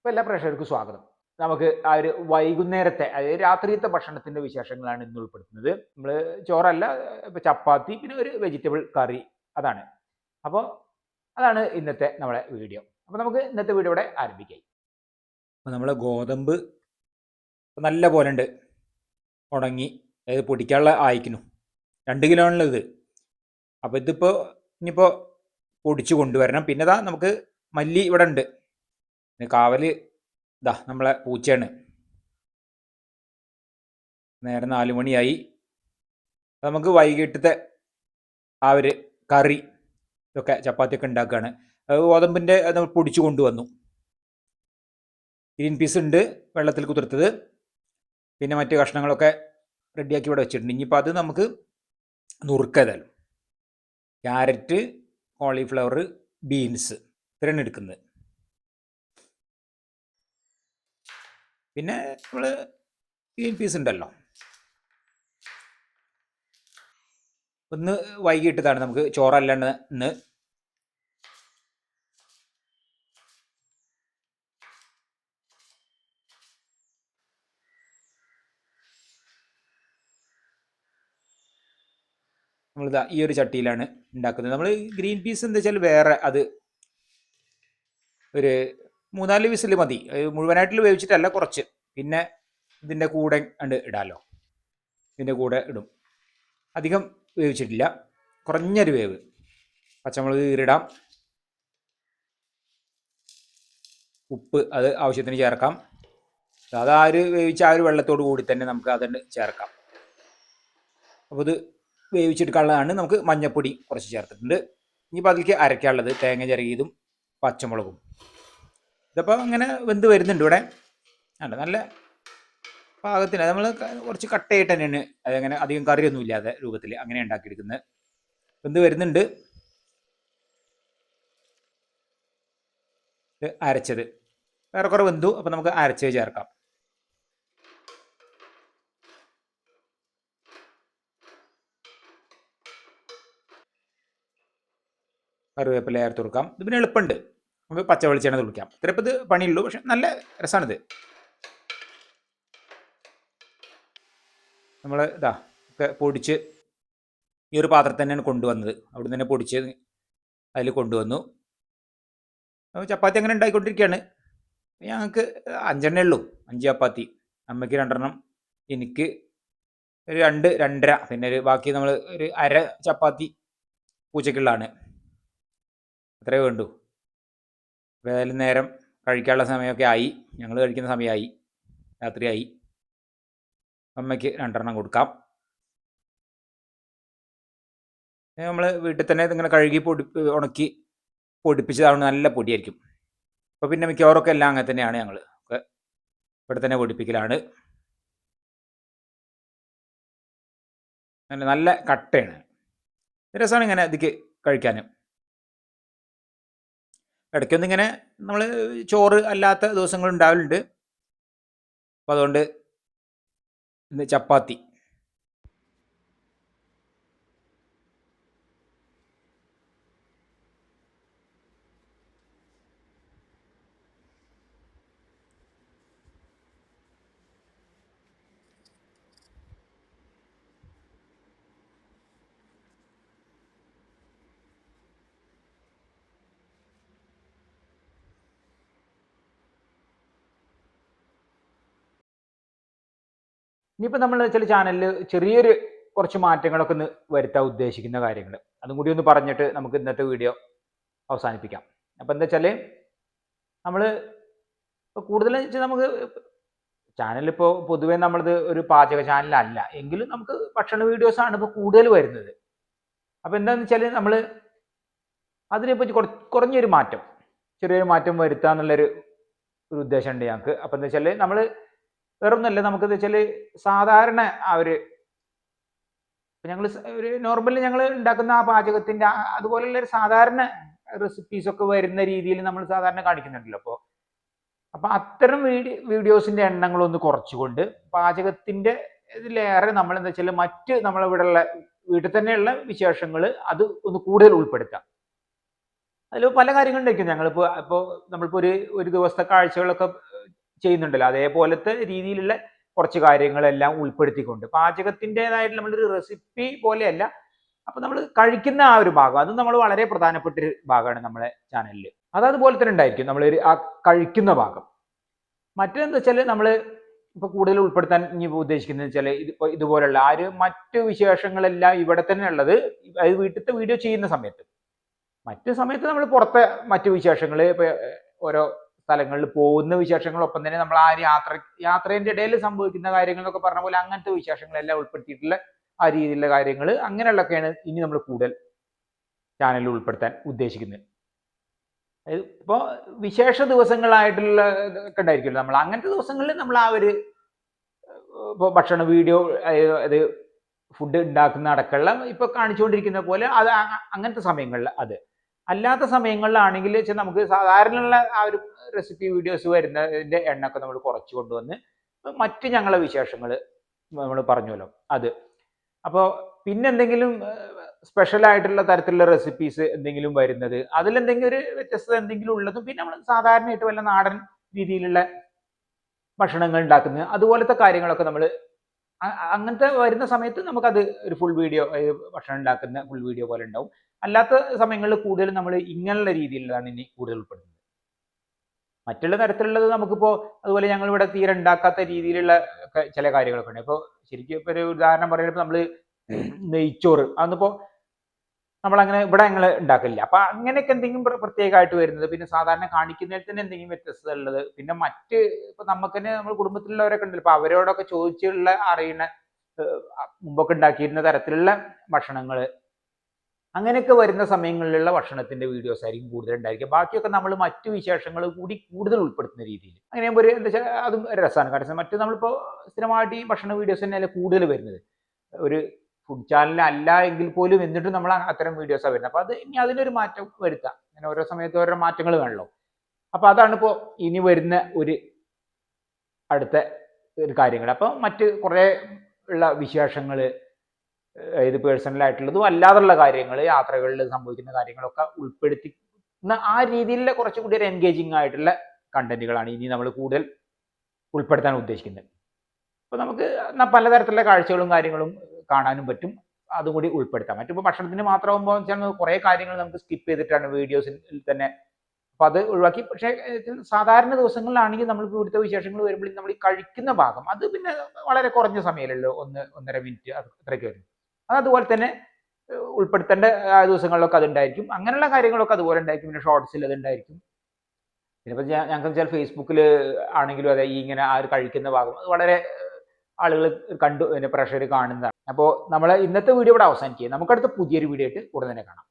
അപ്പോൾ എല്ലാ പ്രേക്ഷകർക്കും സ്വാഗതം. നമുക്ക് ആ ഒരു വൈകുന്നേരത്തെ അതായത് രാത്രിയത്തെ ഭക്ഷണത്തിന്റെ വിശേഷങ്ങളാണ് ഇന്ന് ഉൾപ്പെടുത്തുന്നത്. നമ്മൾ ചോറല്ല, ഇപ്പൊ ചപ്പാത്തി പിന്നെ ഒരു വെജിറ്റബിൾ കറി, അതാണ്. അപ്പോൾ അതാണ് ഇന്നത്തെ നമ്മുടെ വീഡിയോ. അപ്പോൾ നമുക്ക് ഇന്നത്തെ വീഡിയോ ഇവിടെ ആരംഭിക്കാം. അപ്പോൾ നമ്മൾ ഗോതമ്പ് നല്ല പോലെ ഉണ്ട് ഉണങ്ങി, അതായത് പൊടിക്കാനുള്ള ആയിക്കുന്നു. 2 കിലോ ആണല്ലോ ഇത്. അപ്പോൾ ഇതിപ്പോൾ ഇനിയിപ്പോൾ പൊടിച്ചു കൊണ്ടുവരണം. പിന്നെ നമുക്ക് മല്ലി ഇവിടെ ഉണ്ട്. കാവല് നമ്മളെ പൂച്ചയാണ്. നേരെ 4 മണിയായി. നമുക്ക് വൈകിട്ടത്തെ ആ ഒരു കറി ഇതൊക്കെ ചപ്പാത്തിയൊക്കെ ഉണ്ടാക്കുകയാണ്. ഗോതമ്പിൻ്റെ അത് പൊടിച്ചു കൊണ്ടുവന്നു. ഗ്രീൻ പീസ് ഉണ്ട് വെള്ളത്തിൽ കുതിർത്തത്, പിന്നെ മറ്റു കഷ്ണങ്ങളൊക്കെ റെഡിയാക്കി ഇവിടെ വെച്ചിട്ടുണ്ട്. ഇനിയിപ്പോൾ അത് നമുക്ക് നുറുക്കതായാലും ക്യാരറ്റ്, കോളിഫ്ലവർ, ബീൻസ് ഇത്രയാണ് എടുക്കുന്നത്. പിന്നെ നമ്മൾ ഗ്രീൻ പീസ് ഉണ്ടല്ലോ, ഒന്ന് വൈകിട്ടതാണ് നമുക്ക് ചോറല്ലാണ്ട് ഇന്ന്. നമ്മളിതാ ഈ ഒരു ചട്ടിയിലാണ് ഉണ്ടാക്കുന്നത്. നമ്മൾ ഗ്രീൻ പീസ് എന്താ വെച്ചാൽ വേറെ അത് ഒരു 3-4 വിസിൽ മതി. മുഴുവനായിട്ട് വേവിച്ചിട്ടല്ല, കുറച്ച്. പിന്നെ ഇതിൻ്റെ കൂടെ ഇടാമല്ലോ, ഇതിൻ്റെ കൂടെ ഇടും. അധികം വേവിച്ചിട്ടില്ല, കുറഞ്ഞൊരു വേവ്. പച്ചമുളക് കീറിടാം, ഉപ്പ് അത് ആവശ്യത്തിന് ചേർക്കാം. അത് ആ ഒരു വേവിച്ച ആ ഒരു വെള്ളത്തോട് കൂടി തന്നെ നമുക്ക് അതുണ്ട് ചേർക്കാം. അപ്പോൾ ഇത് വേവിച്ചെടുക്കാനുള്ളതാണ്. നമുക്ക് മഞ്ഞൾപ്പൊടി കുറച്ച് ചേർത്തിട്ടുണ്ട്. ഇനിയിപ്പോൾ അതിലേക്ക് അരയ്ക്കാനുള്ളത് തേങ്ങ ചിരകിയതും പച്ചമുളകും. ഇതിപ്പോൾ അങ്ങനെ വെന്ത് വരുന്നുണ്ട് ഇവിടെ. അല്ല, നല്ല പാകത്തിന് നമ്മൾ കുറച്ച് കട്ടയായിട്ട് തന്നെയാണ് അതങ്ങനെ അധികം കറിയൊന്നും ഇല്ലാതെ രൂപത്തിൽ അങ്ങനെ ഉണ്ടാക്കിയെടുക്കുന്നത്. വെന്ത് വരുന്നുണ്ട്. അരച്ചത് വേറെ കുറേ വെന്തു. അപ്പോൾ നമുക്ക് അരച്ചത് ചേർക്കാം. കറിവേപ്പില ചേർത്ത് കൊടുക്കാം. ഇത് പിന്നെ എളുപ്പമുണ്ട്, നമുക്ക് പച്ച വെളിച്ചെണ്ണ തുളിക്കാം. ചിലപ്പോൾ ഇത് പണിയുള്ളൂ, പക്ഷെ നല്ല രസമാണിത്. നമ്മൾ ഒക്കെ പൊടിച്ച് ഈ ഒരു പാത്രത്തിൽ തന്നെയാണ് കൊണ്ടുവന്നത്. അവിടെ നിന്ന് തന്നെ പൊടിച്ച് അതിൽ കൊണ്ടുവന്നു. ചപ്പാത്തി അങ്ങനെ ഉണ്ടാക്കിക്കൊണ്ടിരിക്കുകയാണ്. ഞങ്ങൾക്ക് 5 ഉള്ളൂ, 5 ചപ്പാത്തി. അമ്മയ്ക്ക് 2, എനിക്ക് ഒരു 2-2.5, പിന്നെ ഒരു ബാക്കി നമ്മൾ ഒരു അര ചപ്പാത്തി പൂച്ചയ്ക്കുള്ളതാണ്. അത്രേ വേണ്ടൂ. ഏതായാലും നേരം കഴിക്കാനുള്ള സമയമൊക്കെ ആയി, ഞങ്ങൾ കഴിക്കുന്ന സമയമായി, രാത്രിയായി. അമ്മയ്ക്ക് 2 കൊടുക്കാം. നമ്മൾ വീട്ടിൽ തന്നെ ഇതിങ്ങനെ കഴുകി ഉണക്കി പൊടിപ്പിച്ചതാണ്. നല്ല പൊടിയായിരിക്കും. അപ്പോൾ പിന്നെ മിക്കവാറൊക്കെ എല്ലാം അങ്ങനെ തന്നെയാണ്. ഞങ്ങൾ ഒക്കെ ഇവിടെ തന്നെ പൊടിപ്പിക്കലാണ്. നല്ല കട്ടയാണ്, രസമാണ് ഇങ്ങനെ ഇതിക്ക് കഴിക്കാനും. ഇടയ്ക്കൊന്നും ഇങ്ങനെ നമ്മൾ ചോറ് അല്ലാത്ത ദിവസങ്ങൾ ഉണ്ടാവലുണ്ട്. അപ്പോൾ അതുകൊണ്ട് ഇന്ന് ചപ്പാത്തി. ഇനിയിപ്പോൾ നമ്മൾ ചില ചാനലിൽ ചെറിയൊരു കുറച്ച് മാറ്റങ്ങളൊക്കെ ഒന്ന് വരുത്താൻ ഉദ്ദേശിക്കുന്ന കാര്യങ്ങൾ, അതും കൂടി ഒന്ന് പറഞ്ഞിട്ട് നമുക്ക് ഇന്നത്തെ വീഡിയോ അവസാനിപ്പിക്കാം. അപ്പോൾ എന്താ വെച്ചാൽ നമ്മൾ ഇപ്പോൾ കൂടുതൽ വെച്ചാൽ നമുക്ക് ചാനലിപ്പോൾ പൊതുവേ നമ്മളത് ഒരു പാചക ചാനലല്ല, എങ്കിലും നമുക്ക് ഭക്ഷണ വീഡിയോസാണ് ഇപ്പോൾ കൂടുതൽ വരുന്നത്. അപ്പോൾ എന്താണെന്ന് വെച്ചാൽ നമ്മൾ അതിനെപ്പറ്റി കുറഞ്ഞൊരു മാറ്റം, ചെറിയൊരു മാറ്റം വരുത്തുക എന്നുള്ളൊരു ഉദ്ദേശമുണ്ട് ഞങ്ങൾക്ക്. അപ്പോൾ എന്താ വെച്ചാൽ നമ്മൾ വേറൊന്നുമല്ല, നമുക്കെന്ന് വെച്ചാൽ സാധാരണ ആ ഒരു ഞങ്ങൾ ഒരു നോർമലി ഞങ്ങൾ ഉണ്ടാക്കുന്ന ആ പാചകത്തിൻ്റെ അതുപോലെയുള്ള ഒരു സാധാരണ റെസിപ്പീസൊക്കെ വരുന്ന രീതിയിൽ നമ്മൾ സാധാരണ കാണിക്കുന്നുണ്ടല്ലോ. അപ്പോൾ അത്തരം വീഡിയോസിൻ്റെ എണ്ണങ്ങളൊന്ന് കുറച്ചുകൊണ്ട് പാചകത്തിൻ്റെ ഇതിലേറെ നമ്മൾ എന്താ വെച്ചാൽ മറ്റ് നമ്മളിവിടെ ഉള്ള വീട്ടിൽ തന്നെയുള്ള വിശേഷങ്ങൾ അത് ഒന്ന് കൂടുതൽ ഉൾപ്പെടുത്താം. അതിൽ പല കാര്യങ്ങളുണ്ടായിരിക്കും. ഇപ്പോൾ നമ്മളിപ്പോൾ ഒരു ദിവസത്തെ കാഴ്ചകളൊക്കെ ചെയ്യുന്നുണ്ടല്ലോ, അതേപോലത്തെ രീതിയിലുള്ള കുറച്ച് കാര്യങ്ങളെല്ലാം ഉൾപ്പെടുത്തിക്കൊണ്ട് പാചകത്തിൻ്റെതായിട്ട് നമ്മളൊരു റെസിപ്പി പോലെയല്ല. അപ്പൊ നമ്മൾ കഴിക്കുന്ന ആ ഒരു ഭാഗം അത് നമ്മൾ വളരെ പ്രധാനപ്പെട്ട ഒരു ഭാഗമാണ് നമ്മുടെ ചാനലിൽ. അതുപോലെ തന്നെ ഉണ്ടായിരിക്കും നമ്മൾ ആ കഴിക്കുന്ന ഭാഗം. മറ്റെന്താ വെച്ചാൽ നമ്മൾ ഇപ്പൊ കൂടുതൽ ഉൾപ്പെടുത്താൻ ഇനി ഉദ്ദേശിക്കുന്നത് വെച്ചാൽ ഇതുപോലുള്ള മറ്റു വിശേഷങ്ങളെല്ലാം ഇവിടെ തന്നെ ഉള്ളത് വീട്ടിലത്തെ വീഡിയോ ചെയ്യുന്ന സമയത്ത്. മറ്റു സമയത്ത് നമ്മൾ പുറത്തെ മറ്റു വിശേഷങ്ങൾ, ഇപ്പൊ ഓരോ സ്ഥലങ്ങളിൽ പോകുന്ന വിശേഷങ്ങളൊപ്പം തന്നെ നമ്മൾ യാത്രേന്റെ ഇടയിൽ സംഭവിക്കുന്ന കാര്യങ്ങൾ എന്നൊക്കെ പറഞ്ഞ പോലെ അങ്ങനത്തെ വിശേഷങ്ങളെല്ലാം ഉൾപ്പെടുത്തിയിട്ടുള്ള ആ രീതിയിലുള്ള കാര്യങ്ങൾ അങ്ങനെയുള്ളതൊക്കെയാണ് ഇനി നമ്മൾ കൂടുതൽ ചാനലിൽ ഉൾപ്പെടുത്താൻ ഉദ്ദേശിക്കുന്നത്. ഇപ്പോൾ വിശേഷ ദിവസങ്ങളായിട്ടുള്ള ഒക്കെ ഉണ്ടായിരിക്കുമല്ലോ, നമ്മൾ അങ്ങനത്തെ ദിവസങ്ങളിൽ നമ്മൾ ആ ഒരു ഇപ്പോൾ ഭക്ഷണ വീഡിയോ, അത് ഫുഡ് ഉണ്ടാക്കുന്ന അടക്കമുള്ള ഇപ്പൊ കാണിച്ചുകൊണ്ടിരിക്കുന്ന പോലെ അത് അങ്ങനത്തെ സമയങ്ങളിൽ. അല്ലാത്ത സമയങ്ങളിലാണെങ്കിൽ വെച്ചാൽ നമുക്ക് സാധാരണയുള്ള ആ ഒരു റെസിപ്പി വീഡിയോസ് വരുന്നതിന്റെ എണ്ണൊക്കെ നമ്മൾ കുറച്ച് കൊണ്ടുവന്ന് മറ്റ് ഞങ്ങളെ വിശേഷങ്ങൾ നമ്മൾ പറഞ്ഞല്ലോ അത്. അപ്പോൾ പിന്നെ എന്തെങ്കിലും സ്പെഷ്യൽ ആയിട്ടുള്ള തരത്തിലുള്ള റെസിപ്പീസ് എന്തെങ്കിലും വരുന്നത്, അതിലെന്തെങ്കിലും ഒരു വ്യത്യസ്തത എന്തെങ്കിലും ഉള്ളതും, പിന്നെ നമ്മൾ സാധാരണയായിട്ട് വല്ല നാടൻ രീതിയിലുള്ള ഭക്ഷണങ്ങൾ ഉണ്ടാക്കുന്നത് അതുപോലത്തെ കാര്യങ്ങളൊക്കെ നമ്മൾ അങ്ങനത്തെ വരുന്ന സമയത്ത് നമുക്കത് ഒരു ഫുൾ വീഡിയോ, ഭക്ഷണം ഉണ്ടാക്കുന്ന ഫുൾ വീഡിയോ പോലെ ഉണ്ടാവും. അല്ലാത്ത സമയങ്ങളിൽ കൂടുതൽ നമ്മൾ ഇങ്ങനെയുള്ള രീതിയിലാണ് ഇനി കൂടുതൽ ഉൾപ്പെടുന്നത്. മറ്റുള്ള തരത്തിലുള്ളത് നമുക്കിപ്പോൾ അതുപോലെ ഞങ്ങൾ ഇവിടെ തീരെ ഉണ്ടാക്കാത്ത രീതിയിലുള്ള ചില കാര്യങ്ങളൊക്കെ ഉണ്ട്. ഇപ്പോൾ ശരിക്കും ഇപ്പോൾ ഒരു ഉദാഹരണം പറയുമ്പോൾ നമ്മൾ നെയ്ച്ചോറ് അതൊന്നിപ്പോൾ നമ്മളങ്ങനെ ഇവിടെ ഞങ്ങൾ ഉണ്ടാക്കില്ല. അപ്പൊ അങ്ങനെയൊക്കെ എന്തെങ്കിലും പ്രത്യേകമായിട്ട് വരുന്നത്, പിന്നെ സാധാരണ കാണിക്കുന്നതിൽ തന്നെ എന്തെങ്കിലും വ്യത്യസ്തത ഉള്ളത്, പിന്നെ മറ്റ് ഇപ്പൊ നമുക്ക് തന്നെ നമ്മൾ കുടുംബത്തിലുള്ളവരൊക്കെ ഉണ്ടല്ലോ, അപ്പൊ അവരോടൊക്കെ ചോദിച്ചുള്ള അറിയുന്ന മുമ്പൊക്കെ ഉണ്ടാക്കിയിരുന്ന തരത്തിലുള്ള ഭക്ഷണങ്ങൾ, അങ്ങനെയൊക്കെ വരുന്ന സമയങ്ങളിലുള്ള ഭക്ഷണത്തിന്റെ വീഡിയോസ് ആയിരിക്കും കൂടുതൽ ഉണ്ടായിരിക്കുക. ബാക്കിയൊക്കെ നമ്മൾ മറ്റു വിശേഷങ്ങൾ കൂടി കൂടുതൽ ഉൾപ്പെടുത്തുന്ന രീതിയിൽ അങ്ങനെ ഒരു എന്താ വെച്ചാൽ അതും രസമാണ്. കാരണം മറ്റു നമ്മളിപ്പോൾ സ്ഥിരമായിട്ട് ഈ ഭക്ഷണ വീഡിയോസ് തന്നെയല്ലേ കൂടുതൽ വരുന്നത്, ഒരു ഫുഡ് ചാനൽ അല്ല എങ്കിൽ പോലും എന്നിട്ടും നമ്മൾ അത്തരം വീഡിയോസാണ് വരുന്നത്. അപ്പൊ അത് ഇനി അതിനൊരു മാറ്റം വരുത്താം. അങ്ങനെ ഓരോ സമയത്ത് ഓരോ മാറ്റങ്ങൾ വേണമല്ലോ. അപ്പൊ അതാണ് ഇപ്പോൾ ഇനി വരുന്ന ഒരു അടുത്ത ഒരു കാര്യങ്ങൾ. അപ്പൊ മറ്റ് കുറേ ഉള്ള വിശേഷങ്ങൾ, ഇത് പേഴ്സണലായിട്ടുള്ളതും അല്ലാതുള്ള കാര്യങ്ങൾ, യാത്രകളിൽ സംഭവിക്കുന്ന കാര്യങ്ങളൊക്കെ ഉൾപ്പെടുത്തുന്ന ആ രീതിയിലുള്ള കുറച്ചുകൂടി ഒരു എൻഗേജിങ് ആയിട്ടുള്ള കണ്ടന്റുകളാണ് ഇനി നമ്മൾ കൂടുതൽ ഉൾപ്പെടുത്താൻ ഉദ്ദേശിക്കുന്നത്. അപ്പൊ നമുക്ക് പലതരത്തിലുള്ള കാഴ്ചകളും കാര്യങ്ങളും കാണാനും പറ്റും, അതും കൂടി ഉൾപ്പെടുത്താം. മറ്റിപ്പോൾ ഭക്ഷണത്തിന് മാത്രമാകുമ്പോൾ വെച്ചാൽ കുറേ കാര്യങ്ങൾ നമുക്ക് സ്കിപ്പ് ചെയ്തിട്ടാണ് വീഡിയോസിൽ തന്നെ, അപ്പൊ അത് ഒഴിവാക്കി. പക്ഷേ സാധാരണ ദിവസങ്ങളിലാണെങ്കിൽ നമ്മൾക്ക് ഇവിടുത്തെ വിശേഷങ്ങൾ വരുമ്പോൾ നമ്മൾ ഈ കഴിക്കുന്ന ഭാഗം അത് പിന്നെ വളരെ കുറഞ്ഞ സമയമല്ലല്ലോ, 1-1.5 മിനിറ്റ് അത്രയൊക്കെ വരും. അത് അതുപോലെ തന്നെ ഉൾപ്പെടുത്തേണ്ട ദിവസങ്ങളിലൊക്കെ അതുണ്ടായിരിക്കും. അങ്ങനെയുള്ള കാര്യങ്ങളൊക്കെ അതുപോലെ ഉണ്ടായിരിക്കും. പിന്നെ ഷോർട്സിൽ അത് ഉണ്ടായിരിക്കും. പിന്നെ ഇപ്പൊ ഞങ്ങൾക്ക് വെച്ചാൽ ഫേസ്ബുക്കിൽ ആണെങ്കിലും അതെ, ഈ ഇങ്ങനെ ആ ഒരു കഴിക്കുന്ന ഭാഗം അത് വളരെ ആളുകൾ കണ്ടു, പിന്നെ പ്രേക്ഷകർ കാണുന്നതാണ്. അപ്പോൾ നമ്മൾ ഇന്നത്തെ വീഡിയോ ഇവിടെ അവസാനിക്കുക. നമുക്കടുത്ത പുതിയൊരു വീഡിയോ ആയിട്ട് ഉടൻ തന്നെ കാണാം.